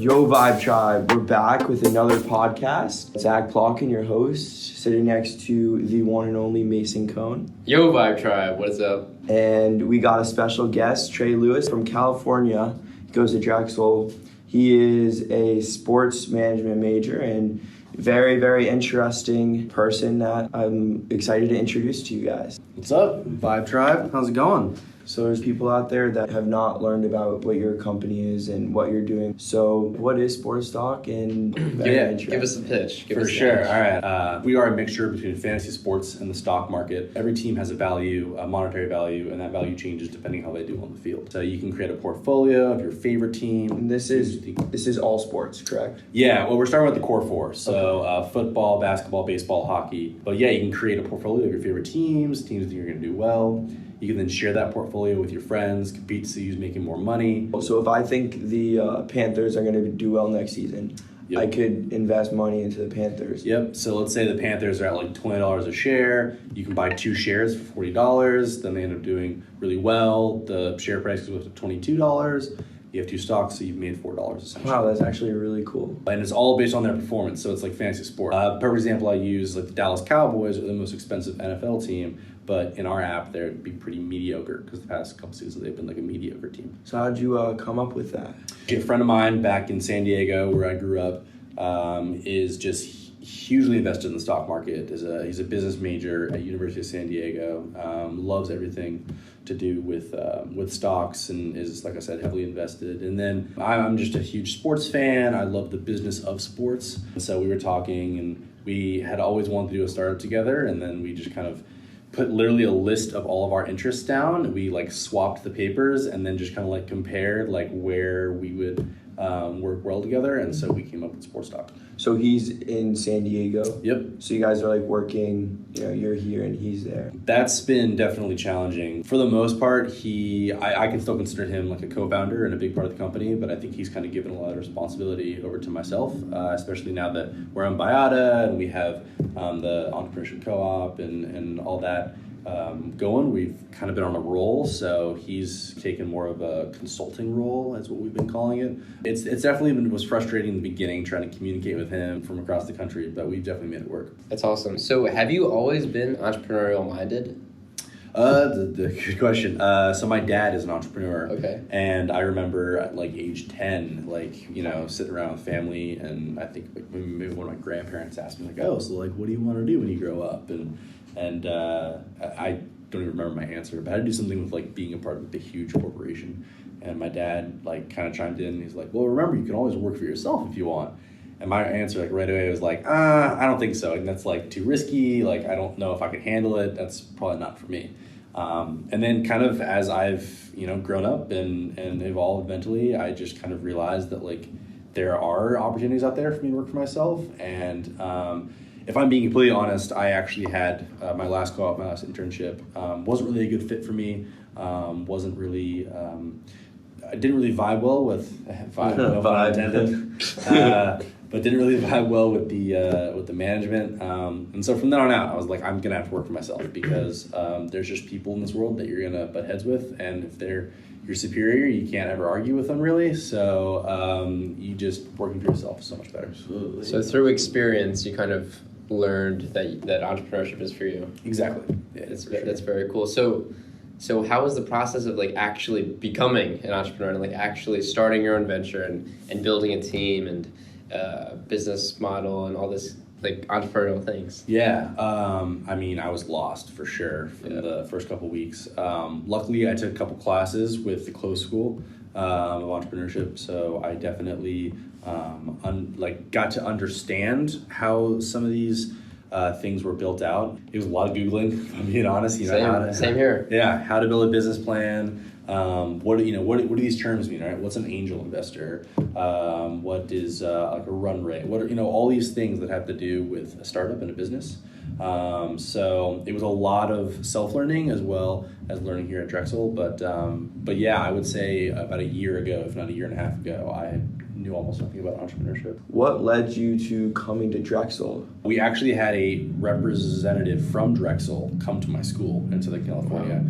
Yo, Vibe Tribe, we're back with another podcast. Zach Plotkin, your host, sitting next to the one and only Mason Cohn. Yo, Vibe Tribe, what's up? And we got a special guest, Trey Lewis from California. He goes to Drexel. He is a sports management major and very, very interesting person that I'm excited to introduce to you guys. What's up, Vibe Tribe? How's it going? So there's people out there that have not learned about what your company is and what you're doing. So what is Sports Talk? And give us a pitch. For sure. All right. We are a mixture between fantasy sports and the stock market. Every team has a value, a monetary value, and that value changes depending how they do on the field. So you can create a portfolio of your favorite team. And this is all sports, correct? Yeah. Well, we're starting with the core four. So football, basketball, baseball, hockey. But yeah, you can create a portfolio of your favorite teams that you're going to do well. You can then share that portfolio with your friends, compete to see who's making more money. So if I think the Panthers are going to do well next season, yep, I could invest money into the Panthers. Yep. So let's say the Panthers are at like $20 a share. You can buy 2 shares for $40. Then they end up doing really well. The share price goes up to $22. You have 2 stocks, so you've made $4 essentially. Wow, that's actually really cool. And it's all based on their performance, so it's like fantasy sport. Perfect example I use, like the Dallas Cowboys are the most expensive NFL team, but in our app, they'd be pretty mediocre because the past couple seasons they've been like a mediocre team. So how'd you come up with that? A friend of mine back in San Diego, where I grew up, is just hugely invested in the stock market. He's a business major at University of San Diego. Loves everything to do with stocks and is, like I said, heavily invested. And then I'm just a huge sports fan. I love the business of sports. And so we were talking, and we had always wanted to do a startup together. And then we just kind of put literally a list of all of our interests down. We like swapped the papers and then just kind of like compared like where we would work well together. And so we came up with Sports Talk. So he's in San Diego? Yep. So you guys are like working, you're here and he's there. That's been definitely challenging. For the most part, I can still consider him like a co-founder and a big part of the company, but I think he's kind of given a lot of responsibility over to myself, especially now that we're on Biata and we have the entrepreneurship co-op and all that going. We've kind of been on a roll, so he's taken more of a consulting role, is what we've been calling it. It's definitely was frustrating in the beginning trying to communicate with him from across the country, but we've definitely made it work. That's awesome. So have you always been entrepreneurial minded? The good question. So my dad is an entrepreneur. Okay. And I remember at like age 10, sitting around with family, and I think like maybe one of my grandparents asked me like, oh, so like, what do you want to do when you grow up? And I don't even remember my answer, but I had to do something with like being a part of a huge corporation. And my dad like kind of chimed in. He's like, well, remember, you can always work for yourself if you want. And my answer like right away was like, I don't think so. And that's like too risky. Like, I don't know if I can handle it. That's probably not for me. And then kind of as I've, grown up and evolved mentally, I just kind of realized that like there are opportunities out there for me to work for myself. And if I'm being completely honest, I actually had my last co-op, my last internship, wasn't really a good fit for me. Wasn't really, I didn't really vibe well with no pun intended. But didn't really vibe well with the management. And so from then on out, I was like, I'm gonna have to work for myself because there's just people in this world that you're gonna butt heads with, and if they're your superior, you can't ever argue with them really. So you just working for yourself is so much better. Absolutely. So through experience, you kind of learned that entrepreneurship is for you. Exactly. Yeah, that's very cool. So how was the process of like actually becoming an entrepreneur and like actually starting your own venture and building a team and business model and all this like entrepreneurial things? Yeah, I was lost for sure from the first couple weeks. Luckily, I took a couple classes with the Close School of Entrepreneurship, so I definitely got to understand how some of these things were built out. It was a lot of Googling, if I'm being honest. Same here. Yeah, how to build a business plan. What do these terms mean, right? What's an angel investor? What is like a run rate? What are all these things that have to do with a startup and a business? So it was a lot of self-learning as well as learning here at Drexel. But yeah, I would say about a year ago, if not a year and a half ago, I knew almost nothing about entrepreneurship. What led you to coming to Drexel? We actually had a representative from Drexel come to my school in Southern California.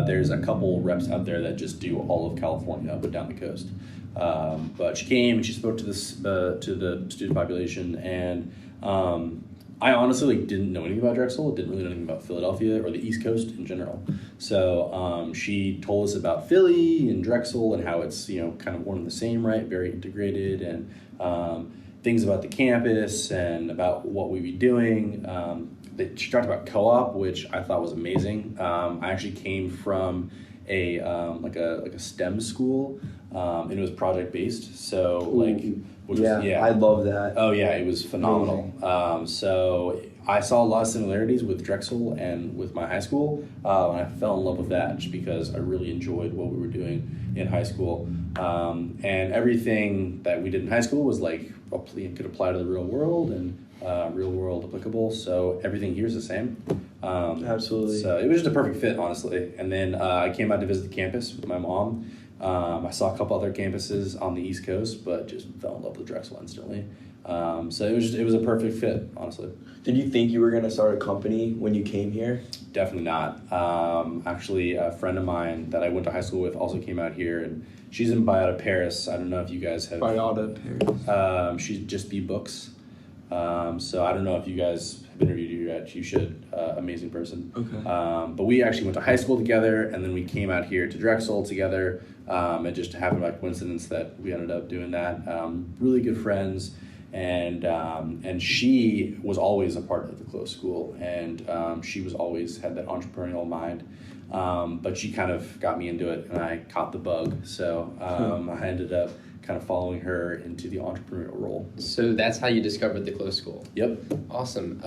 There's a couple reps out there that just do all of California up and down the coast. But she came and she spoke to this to the student population, and I honestly didn't know anything about Drexel, didn't really know anything about Philadelphia or the East Coast in general. So she told us about Philly and Drexel and how it's, kind of one and the same, right? Very integrated, and things about the campus and about what we'd be doing. She talked about co-op, which I thought was amazing. I actually came from a STEM school, and it was project based. So I love that. Oh yeah, it was phenomenal. So I saw a lot of similarities with Drexel and with my high school, and I fell in love with that just because I really enjoyed what we were doing in high school. And everything that we did in high school was could apply to the real world and real world applicable. So everything here is the same. Absolutely. So it was just a perfect fit, honestly. And then I came out to visit the campus with my mom. I saw a couple other campuses on the East Coast, but just fell in love with Drexel instantly. So it was a perfect fit, honestly. Did you think you were going to start a company when you came here? Definitely not. Actually, a friend of mine that I went to high school with also came out here, and she's in Biota Paris. I don't know if you guys have... Biota Paris. She's just B-Books. So I don't know if you guys have interviewed her yet. You should. Amazing person. Okay. But we actually went to high school together, and then we came out here to Drexel together. It just happened by coincidence that we ended up doing that. Really good friends, and she was always a part of the close school, and she was always had that entrepreneurial mind. But she kind of got me into it, and I caught the bug. So I ended up kind of following her into the entrepreneurial role. So that's how you discovered the close school. Yep. Awesome.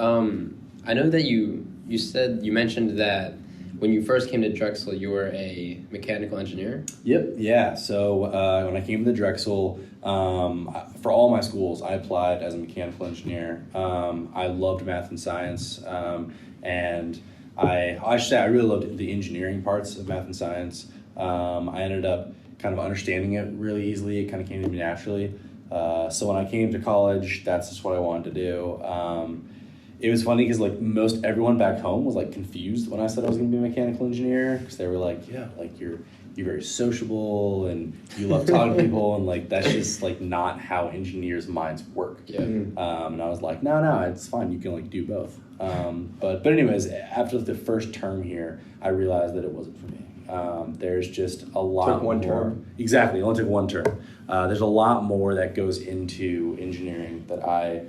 I know that you mentioned that when you first came to Drexel, you were a mechanical engineer. Yep. Yeah. So when I came to Drexel, for all my schools, I applied as a mechanical engineer. I loved math and science, and I should say I really loved the engineering parts of math and science. I ended up kind of understanding it really easily. It kind of came to me naturally. So when I came to college, that's just what I wanted to do. It was funny because most everyone back home was confused when I said I was going to be a mechanical engineer, because they were like, yeah, you're very sociable and you love talking to people, and that's just not how engineers' minds work. Yeah. And I was like, no, it's fine. You can do both. But anyways, after the first term here, I realized that it wasn't for me. There's just a lot Took one more. term. Exactly, it only took one term. There's a lot more that goes into engineering that I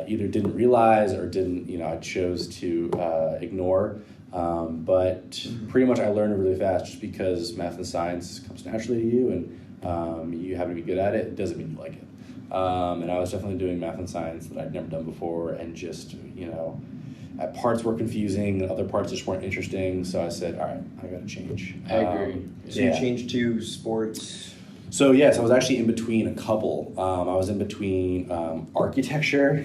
either didn't realize or I chose to ignore. But pretty much I learned it really fast, just because math and science comes naturally to you, and you happen to be good at it. It doesn't mean you like it. And I was definitely doing math and science that I'd never done before, and just, at parts were confusing, other parts just weren't interesting. So I said, all right, I got to change. I agree. So you changed to sports. So yes, I was actually in between a couple. I was in between architecture,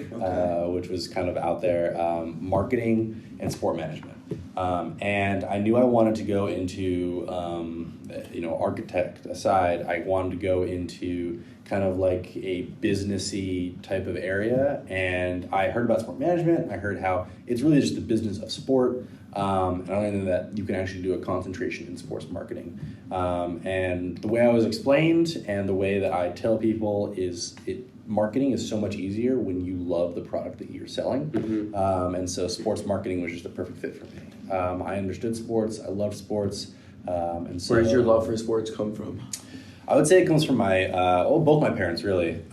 which was kind of out there, marketing, and sport management. And I knew I wanted to go into, architect aside, I wanted to go into kind of a businessy type of area. And I heard about sport management. I heard how it's really just the business of sport. And I learned that you can actually do a concentration in sports marketing. And the way I was explained and the way that I tell people is marketing is so much easier when you love the product that you're selling. Mm-hmm. And so sports marketing was just a perfect fit for me. I understood sports. I loved sports. And so, where does your love for sports come from? I would say it comes from both my parents, really.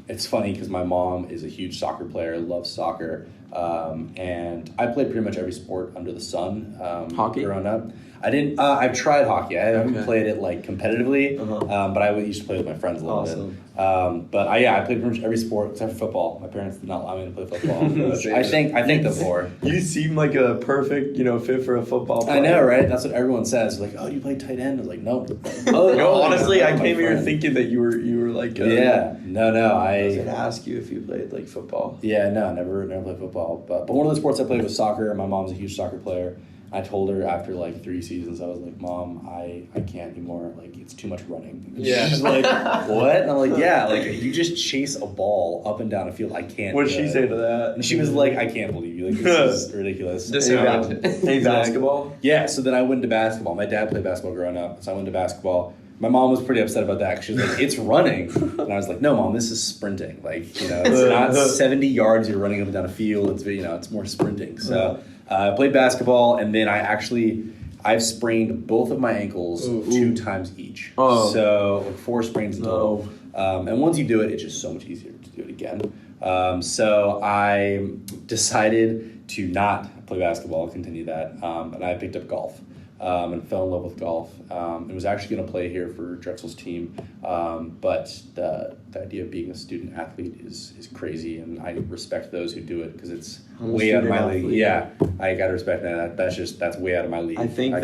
It's funny because my mom is a huge soccer player, loves soccer. And I played pretty much every sport under the sun. Hockey? Growing up. I didn't. I've tried hockey. I haven't played it competitively, but I used to play with my friends a little bit. But I played pretty much every sport except for football. My parents did not allow me to play football. Which I think the more. You seem like a perfect, fit for a football player. I know, right? That's what everyone says. Oh, you played tight end? I was like, no. Honestly, I came here thinking that you were like. Yeah. No. I was gonna ask you if you played football. Yeah, no, never played football. But one of the sports I played was soccer. My mom's a huge soccer player. I told her after 3 seasons, I was like, Mom, I can't anymore. It's too much running. And she's like, what? And I'm like, yeah, you just chase a ball up and down a field. I can't. What did she say to that? And she was like, I can't believe you. This is ridiculous. Hey, basketball? Yeah, so then I went to basketball. My dad played basketball growing up, so I went to basketball. My mom was pretty upset about that because she was like, it's running. And I was like, no, Mom, this is sprinting. Like, it's not 70 yards you're running up and down a field. It's, it's more sprinting. So I played basketball, and then I've sprained both of my ankles 2 times each. Oh. So 4 sprains in total. And once you do it, it's just so much easier to do it again. So I decided to not play basketball, continue that, and I picked up golf. And fell in love with golf. And was actually going to play here for Drexel's team, but the idea of being a student athlete is crazy, and I respect those who do it because it's way out of my league. Yeah, I gotta respect that. That's way out of my league. I think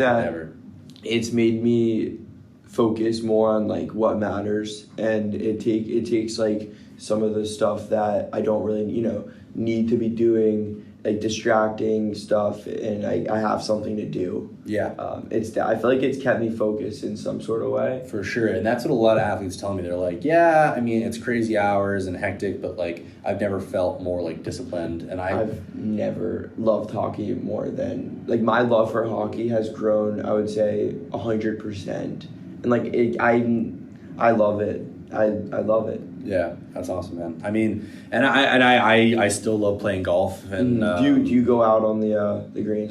it's made me focus more on like what matters, and it takes like some of the stuff that I don't really need to be doing, like distracting stuff, and I have something to do. Yeah. I feel like it's kept me focused in some sort of way. For sure, and that's what a lot of athletes tell me. They're like, yeah, I mean, it's crazy hours and hectic, but like I've never felt more like disciplined, and I've never loved hockey more than, like, my love for hockey has grown, I would say 100%, and like I love it. I love it. Yeah, that's awesome, man. I mean, and I still love playing golf. And do you go out on the greens?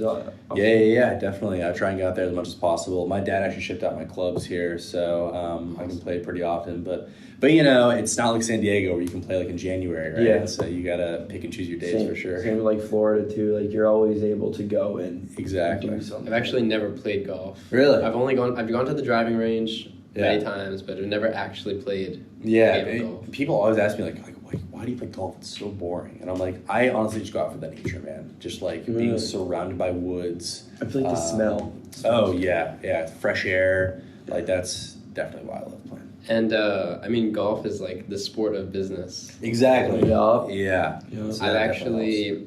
Yeah, definitely. I try and get out there as much as possible. My dad actually shipped out my clubs here, so I can play pretty often. But it's not like San Diego where you can play like in January, right? Yeah. So you gotta pick and choose your days for sure. Same with like Florida too. Like you're always able to go and exactly do something. I've actually never played golf. Really? I've gone to the driving range many times, but I've never actually played. People always ask me like why do you play golf? It's so boring. And I'm like, I honestly just go out for the nature, man. Just like being surrounded by woods. I feel like the smell. Oh yeah, fresh air. Like that's definitely why I love playing. And I mean, golf is like the sport of business. Exactly. Yeah. So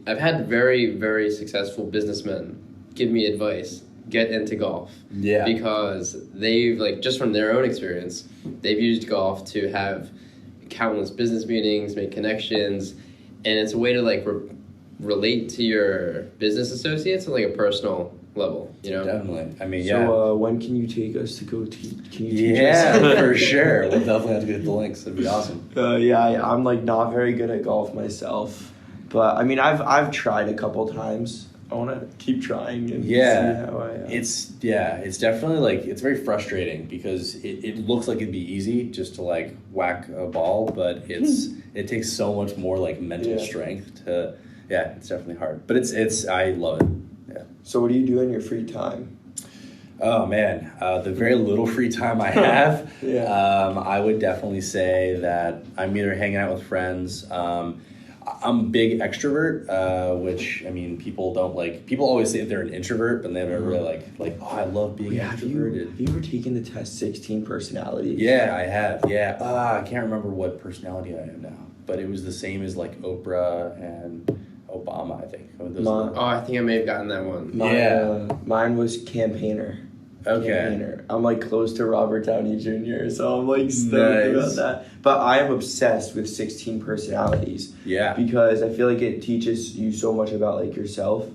I've had very, very successful businessmen give me advice. Get into golf. Yeah. Because they've, like, just from their own experience, they've used golf to have countless business meetings, make connections, and it's a way to, like, relate to your business associates on, like, a personal level, Definitely. I mean, So when can you take us to go teach? Can you teach us? Yeah, for sure. We'll definitely have to get the links. That'd be awesome. I'm, like, not very good at golf myself, but, I mean, I've tried a couple times. I want to keep trying and see how I am. It's definitely like, it's very frustrating because it looks like it'd be easy just to like whack a ball, but it takes so much more like mental strength to, it's definitely hard, but it's I love it. Yeah. So what do you do in your free time? Oh man, the very little free time I have, I would definitely say that I'm either hanging out with friends. I'm a big extrovert, which, I mean, people always say they're an introvert, but they never really like, oh, I love being extroverted. Have you ever taken the test 16 personalities? Yeah, I have, I can't remember what personality I am now, but it was the same as like Oprah and Obama, I think. I think I may have gotten that one. Mine was campaigner. Okay. I'm like close to Robert Downey Jr., so I'm like stoked about that. But I am obsessed with 16 personalities. Yeah. Because I feel like it teaches you so much about like yourself.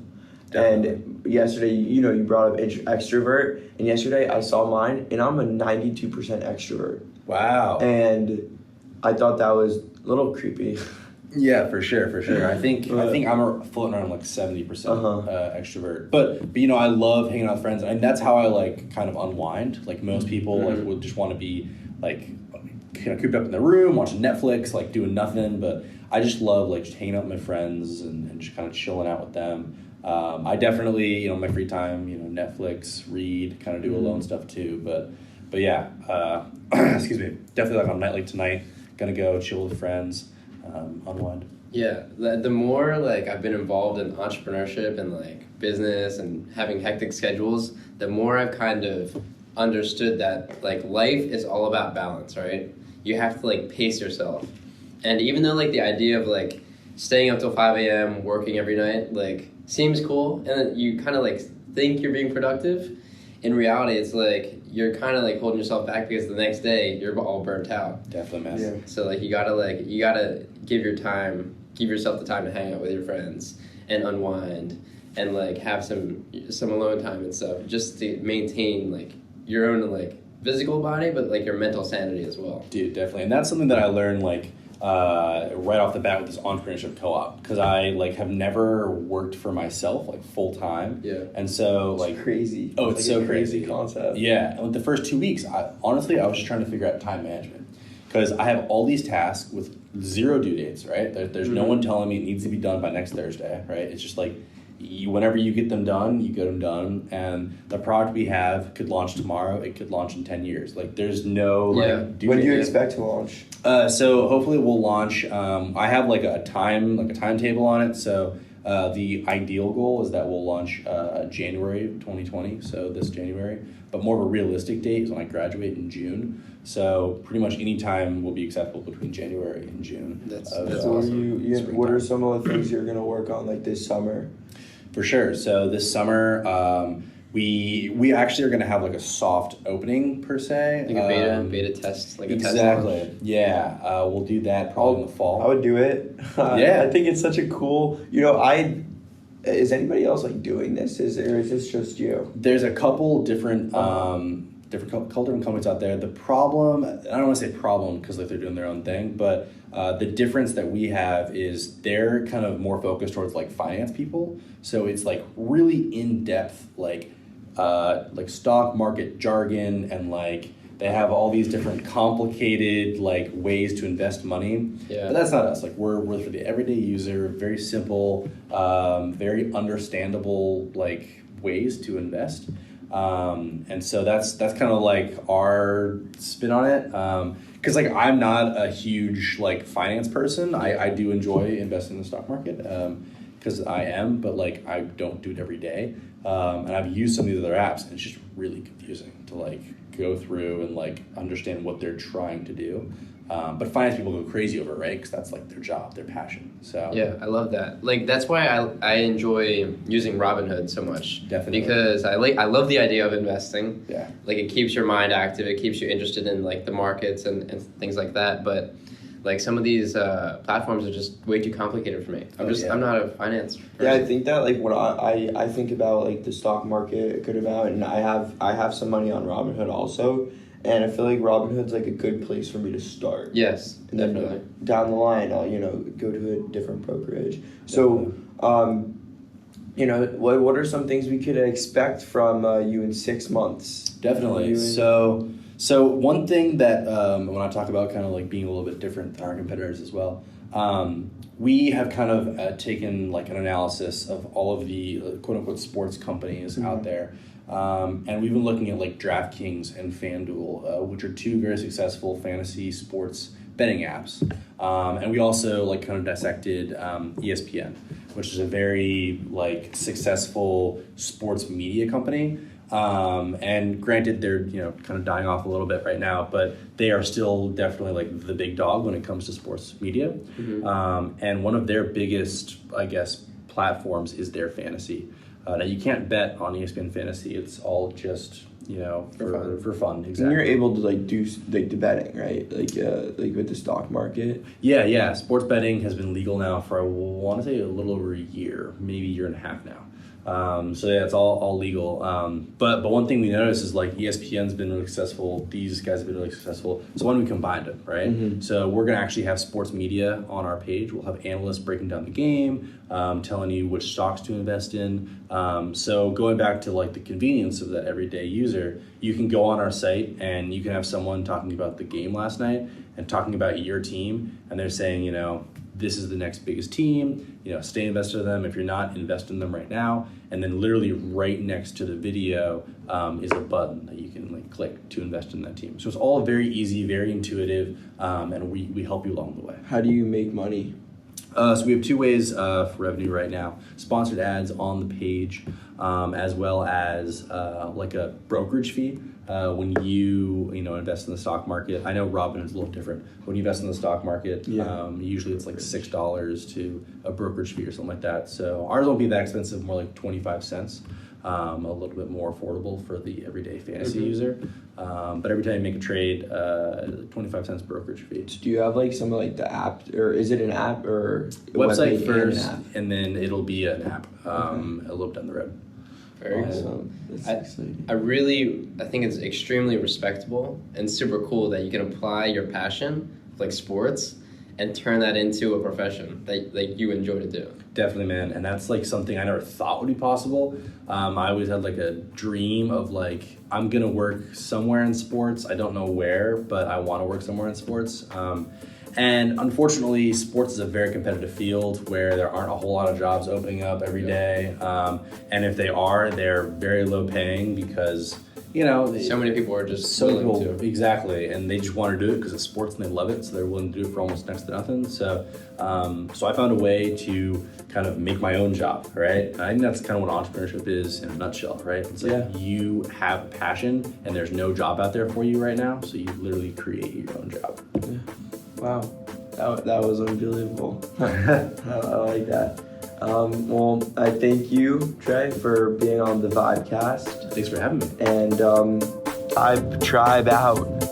Definitely. And yesterday, you brought up extrovert, and yesterday I saw mine, and I'm a 92% extrovert. Wow. And I thought that was a little creepy. Yeah, for sure. I think I'm floating around like 70% extrovert. But I love hanging out with friends, and that's how I like kind of unwind. Like most people like would just want to be like cooped up in their room watching Netflix, like doing nothing. But I just love like just hanging out with my friends and just kind of chilling out with them. I definitely my free time Netflix, read, kind of do alone stuff too. But yeah, excuse me. Definitely like on a night like tonight, gonna go chill with friends. Unwind. Yeah, the more like I've been involved in entrepreneurship and like business and having hectic schedules, the more I've kind of understood that like life is all about balance, right? You have to like pace yourself. And even though like the idea of like staying up till 5 a.m. working every night like seems cool, and then you kind of like think you're being productive, in reality it's like you're kind of like holding yourself back because the next day you're all burnt out. Definitely, man. Yeah. So like you gotta give yourself the time to hang out with your friends and unwind and like have some alone time and stuff, just to maintain like your own like physical body, but like your mental sanity as well. Dude, definitely. And that's something that I learned like right off the bat with this entrepreneurship co-op, because I like have never worked for myself like full time. Yeah. And so like It's crazy. Oh, it's like so a crazy crazy concept. Yeah. And like the first 2 weeks, honestly I was just trying to figure out time management, because I have all these tasks with 0 due dates, right? There's no one telling me it needs to be done by next Thursday, right? It's just like whenever you get them done, you get them done, and the product we have could launch tomorrow. It could launch in 10 years. Like there's no like due When do you date. expect to launch? So hopefully we'll launch. I have like a timetable on it. So the ideal goal is that we'll launch January 2020. So this January, but more of a realistic date is when I graduate in June. So pretty much any time will be acceptable between January and June. That's So awesome. what are some of the things you're gonna work on like this summer? For sure. So this summer, we actually are going to have like a soft opening per se. Like a beta test, like a test exactly. launch. Yeah, we'll do that probably in the fall. I would do it. Yeah. I think it's such a cool. Is anybody else like doing this? Is this just you? There's a couple different different companies out there. The problem, I don't want to say problem because like they're doing their own thing, but the difference that we have is they're kind of more focused towards like finance people. So it's like really in depth, like stock market jargon, and like they have all these different complicated like ways to invest money. Yeah. But that's not us. Like we're for the everyday user, very simple, very understandable like ways to invest. And so that's kind of like our spin on it. Because like I'm not a huge like finance person. I do enjoy investing in the stock market because I am, but like I don't do it every day. And I've used some of these other apps, and it's just really confusing to like go through and like understand what they're trying to do. But finance people go crazy over it, right? Because that's like their job, their passion. So yeah, I love that. Like that's why I enjoy using Robinhood so much. Definitely. Because I love the idea of investing. Yeah. Like it keeps your mind active. It keeps you interested in like the markets and things like that. But like some of these platforms are just way too complicated for me. I'm not a finance person. Yeah, I think that like when I think about like the stock market a good amount, and I have some money on Robinhood also. And I feel like Robinhood's like a good place for me to start. Yes, And then definitely. down the line, I'll go to a different brokerage. So, what are some things we could expect from you in 6 months? Definitely. So one thing that when I talk about kind of like being a little bit different than our competitors as well, we have kind of taken like an analysis of all of the quote unquote sports companies out there. And we've been looking at like DraftKings and FanDuel, which are 2 very successful fantasy sports betting apps. And we also like kind of dissected ESPN, which is a very like successful sports media company. And granted, they're kind of dying off a little bit right now, but they are still definitely like the big dog when it comes to sports media. Mm-hmm. And one of their biggest, I guess, platforms is their fantasy. Now you can't bet on ESPN Fantasy. It's all just for fun. Exactly. And you're able to like do like the betting, right? Like with the stock market. Yeah. Sports betting has been legal now for I want to say a little over a year, maybe a year and a half now. So yeah, it's all legal. But one thing we noticed is like ESPN's been really successful. These guys have been really successful. So when we combined it, right? Mm-hmm. So we're gonna actually have sports media on our page. We'll have analysts breaking down the game, telling you which stocks to invest in. So going back to like the convenience of that everyday user, you can go on our site and you can have someone talking about the game last night and talking about your team, and they're saying, this is the next biggest team, stay invested in them. If you're not, invest in them right now. And then literally right next to the video is a button that you can like click to invest in that team. So it's all very easy, very intuitive, and we help you along the way. How do you make money? So we have 2 ways for revenue right now. Sponsored ads on the page, as well as like a brokerage fee. When you invest in the stock market. I know Robinhood's a little different. When you invest in the stock market, usually it's like $6 to a brokerage fee or something like that. So ours won't be that expensive, more like 25 cents. A little bit more affordable for the everyday fantasy user. But every time you make a trade, 25 cents brokerage fee. Do you have like some of like the app, or is it an app or website web-based first, and an app? and then it'll be an app a little bit down the road. Very Awesome. cool. That's exciting. I think it's extremely respectable and super cool that you can apply your passion, like sports, and turn that into a profession that like you enjoy to do. Definitely, man. And that's like something I never thought would be possible. I always had like a dream of like, I'm going to work somewhere in sports. I don't know where, but I want to work somewhere in sports. And unfortunately, sports is a very competitive field where there aren't a whole lot of jobs opening up every day. And if they are, they're very low paying because, you know, So many people are just so willing people, to. Exactly, and they just want to do it because it's sports and they love it, so they're willing to do it for almost next to nothing. So, so I found a way to kind of make my own job, right? And I think that's kind of what entrepreneurship is in a nutshell, right? It's like you have a passion and there's no job out there for you right now, so you literally create your own job. Yeah. Wow, that was unbelievable. I like that. Well, I thank you, Trey, for being on the VyBCast. Thanks for having me. And Tribe out.